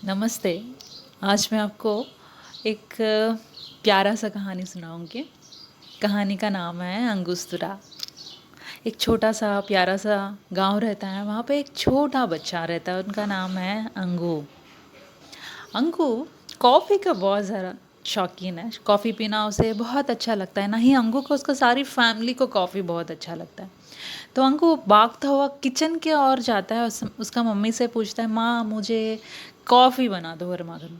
नमस्ते। आज मैं आपको एक प्यारा सा कहानी सुनाऊँगी। कहानी का नाम है अंगुस्तुरा। एक छोटा सा प्यारा सा गांव रहता है, वहाँ पे एक छोटा बच्चा रहता है, उनका नाम है अंगू। अंगू कॉफ़ी का बहुत ज़्यादा शौकीन है। कॉफ़ी पीना उसे बहुत अच्छा लगता है। नहीं अंगू को, उसको सारी फैमिली को कॉफ़ी बहुत अच्छा लगता है। तो अंगू भागता हुआ किचन की ओर जाता है, उसका मम्मी से पूछता है, माँ मुझे कॉफ़ी बना दो गर्मा गर्म।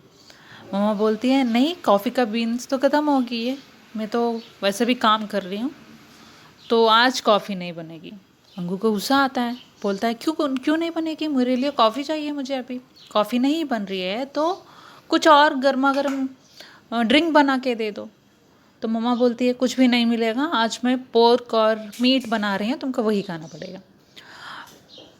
मम्मा बोलती है, नहीं कॉफ़ी का बीन्स तो ख़त्म हो गई है, मैं तो वैसे भी काम कर रही हूँ, तो आज कॉफ़ी नहीं बनेगी। अंगू को गुस्सा आता है, बोलता है क्यों क्यों नहीं बनेगी, मेरे लिए कॉफ़ी चाहिए, मुझे अभी कॉफ़ी नहीं बन रही है तो कुछ और गर्मा गर्म ड्रिंक बना के दे दो। तो मम्मा बोलती है कुछ भी नहीं मिलेगा, आज मैं पोर्क और मीट बना रही हूँ, तुमको वही खाना पड़ेगा।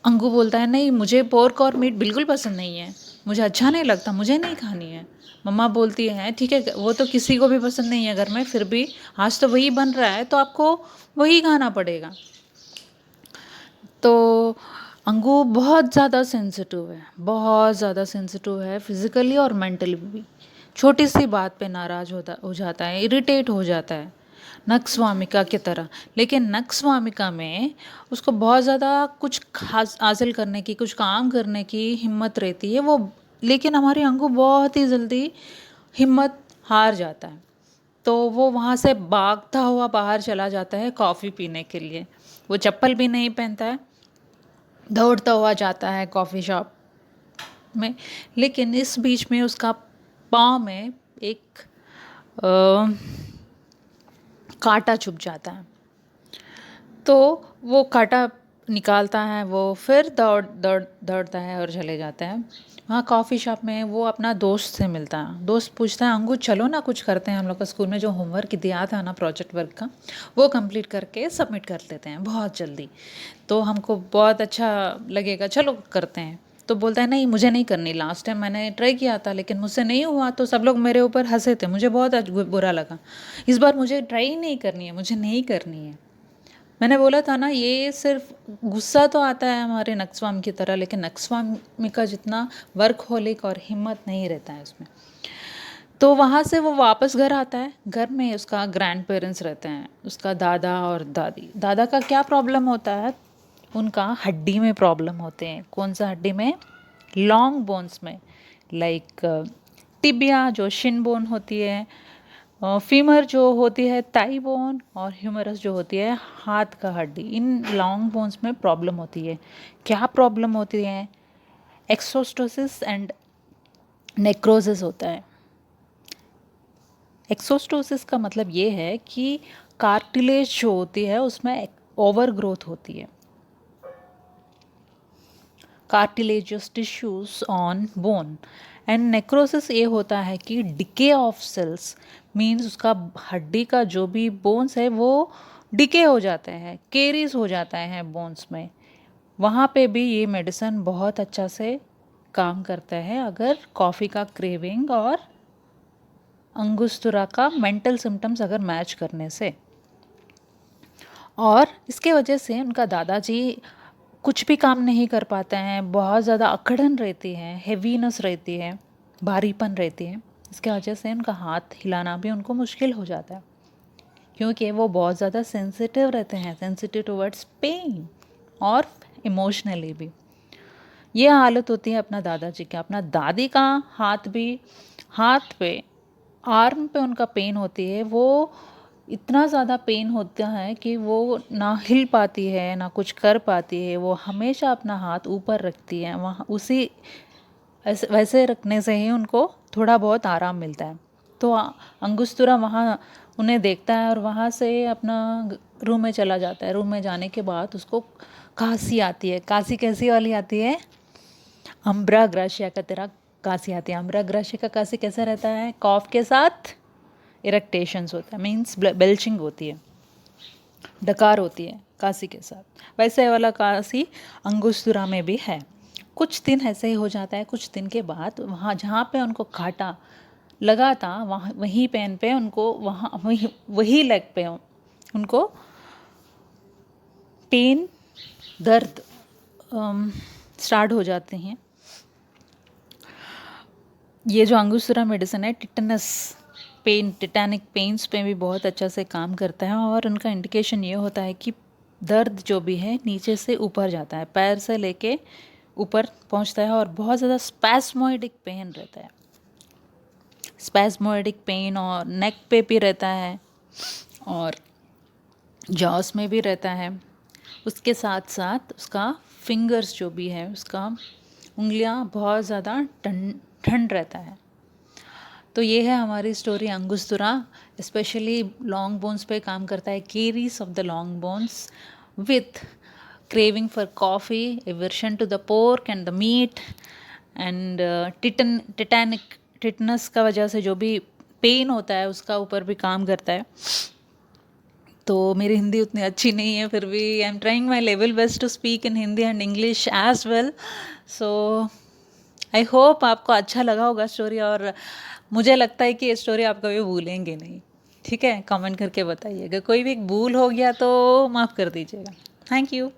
अंगू बोलता है, नहीं मुझे पोर्क और मीट बिल्कुल पसंद नहीं है, मुझे अच्छा नहीं लगता, मुझे नहीं खानी है। मम्मा बोलती है ठीक है, वो तो किसी को भी पसंद नहीं है घर में, फिर भी आज तो वही बन रहा है तो आपको वही खाना पड़ेगा। तो अंगू बहुत ज़्यादा सेंसिटिव है, बहुत ज़्यादा सेंसिटिव है, फिज़िकली और मेंटली भी। छोटी सी बात पे नाराज़ हो जाता है, इरिटेट हो जाता है, नक्सवामिका की तरह। लेकिन नक्सवामिका में उसको बहुत ज़्यादा कुछ खास हासिल करने की, कुछ काम करने की हिम्मत रहती है वो। लेकिन हमारे अंगू बहुत ही जल्दी हिम्मत हार जाता है, तो वो वहाँ से भागता हुआ बाहर चला जाता है कॉफ़ी पीने के लिए। वो चप्पल भी नहीं पहनता है, दौड़ता हुआ जाता है कॉफ़ी शॉप में। लेकिन इस बीच में उसका पाँव में एक कांटा चुभ जाता है, तो वो कांटा निकालता है, वो फिर दौड़ता है और चले जाता है। वहाँ कॉफ़ी शॉप में वो अपना दोस्त से मिलता है। दोस्त पूछता है, अंगू चलो ना कुछ करते हैं, हम लोग का स्कूल में जो होमवर्क दिया था ना प्रोजेक्ट वर्क का, वो कंप्लीट करके सबमिट कर लेते हैं बहुत जल्दी, तो हमको बहुत अच्छा लगेगा, चलो करते हैं। तो बोलता है नहीं मुझे नहीं करनी, लास्ट टाइम मैंने ट्राई किया था लेकिन मुझसे नहीं हुआ, तो सब लोग मेरे ऊपर हंसे थे, मुझे बहुत बुरा लगा, इस बार मुझे ट्राई नहीं करनी है, मुझे नहीं करनी है। मैंने बोला था ना, ये सिर्फ गुस्सा तो आता है हमारे नक्सवाम की तरह, लेकिन नक्सवामी का जितना वर्कहोलिक और हिम्मत नहीं रहता है इसमें। तो वहाँ से वो वापस घर आता है। घर में उसका ग्रैंड पेरेंट्स रहते हैं, उसका दादा और दादी। दादा का क्या प्रॉब्लम होता है, उनका हड्डी में प्रॉब्लम होते हैं। कौन सा हड्डी में, लॉन्ग बोन्स में, लाइक टिबिया जो शिन बोन होती है, फीमर जो होती है ताई बोन, और ह्यूमरस जो होती है हाथ का हड्डी, इन लॉन्ग बोन्स में प्रॉब्लम होती है। क्या प्रॉब्लम होती है, एक्सोस्टोसिस एंड नेक्रोसिस होता है। एक्सोस्टोसिस का मतलब ये है कि कार्टिलेज जो होती है उसमें ओवर ग्रोथ होती है, cartilaginous tissues on bone. And necrosis ये होता है कि डिके ऑफ सेल्स, मीन्स उसका हड्डी का जो भी बोन्स है वो डिके हो जाते हैं, केरीज हो जाता है बोन्स में। वहाँ पे भी ये मेडिसिन बहुत अच्छा से काम करता है, अगर कॉफ़ी का क्रेविंग और अंगुस्तुरा का मेंटल सिम्टम्स अगर मैच करने से। और इसके वजह से उनका दादाजी कुछ भी काम नहीं कर पाते हैं, बहुत ज़्यादा अकड़न रहती है, हेवीनेस रहती है, भारीपन रहती है। इसके वजह से उनका हाथ हिलाना भी उनको मुश्किल हो जाता है, क्योंकि वो बहुत ज़्यादा सेंसिटिव रहते हैं, सेंसिटिव टुवर्ड्स पेन और इमोशनली भी। ये हालत होती है अपना दादाजी का। अपना दादी का हाथ भी, हाथ पे, आर्म पे उनका पेन होती है, वो इतना ज़्यादा पेन होता है कि वो ना हिल पाती है ना कुछ कर पाती है। वो हमेशा अपना हाथ ऊपर रखती है, वहाँ उसी ऐसे वैसे रखने से ही उनको थोड़ा बहुत आराम मिलता है। तो अंगुस्तुरा वहाँ उन्हें देखता है और वहाँ से अपना रूम में चला जाता है। रूम में जाने के बाद उसको खांसी आती है। खांसी कैसी वाली आती है, अम्ब्रा ग्राशिया का तेरा खांसी आती है। अम्ब्रा ग्राशिया का खांसी कैसा रहता है, कॉफ के साथ इरेक्टेशंस होता है, मीन्स बेल्चिंग होती है, डकार होती है काशी के साथ। वैसे वाला काशी अंगुस्तुरा में भी है। कुछ दिन ऐसे ही हो जाता है। कुछ दिन के बाद वहाँ जहाँ पे उनको कांटा लगा था, वहाँ वहीं पैन पे उनको, वहाँ वही वही लेग पे उनको पेन, दर्द स्टार्ट हो जाते हैं। ये जो अंगुस्त्रा मेडिसिन है टिटनस पेन, टिटैनिक पेन्स पे भी बहुत अच्छा से काम करता है, और उनका इंडिकेशन ये होता है कि दर्द जो भी है नीचे से ऊपर जाता है, पैर से लेके ऊपर पहुंचता है, और बहुत ज़्यादा स्पैस्मोइडिक पेन रहता है, स्पैस्मोइडिक पेन, और नेक पे भी रहता है और जॉस में भी रहता है। उसके साथ साथ उसका फिंगर्स जो भी है, उसका उंगलियां बहुत ज़्यादा ठंड रहता है। तो ये है हमारी story Angustura. Specially long bones पे काम करता है, caries of the long bones with craving for coffee, aversion to the pork and the meat, and tetanus का वजह से जो भी पेन होता है उसका ऊपर भी काम करता है। तो मेरी हिंदी उतनी अच्छी नहीं है, फिर भी I am trying my level best to speak in Hindi and English as well. So I hope आपको अच्छा लगा होगा स्टोरी, और मुझे लगता है कि ये स्टोरी आप कभी भूलेंगे नहीं। ठीक है, कमेंट करके बताइएगा, कोई भी भूल हो गया तो माफ़ कर दीजिएगा। Thank you.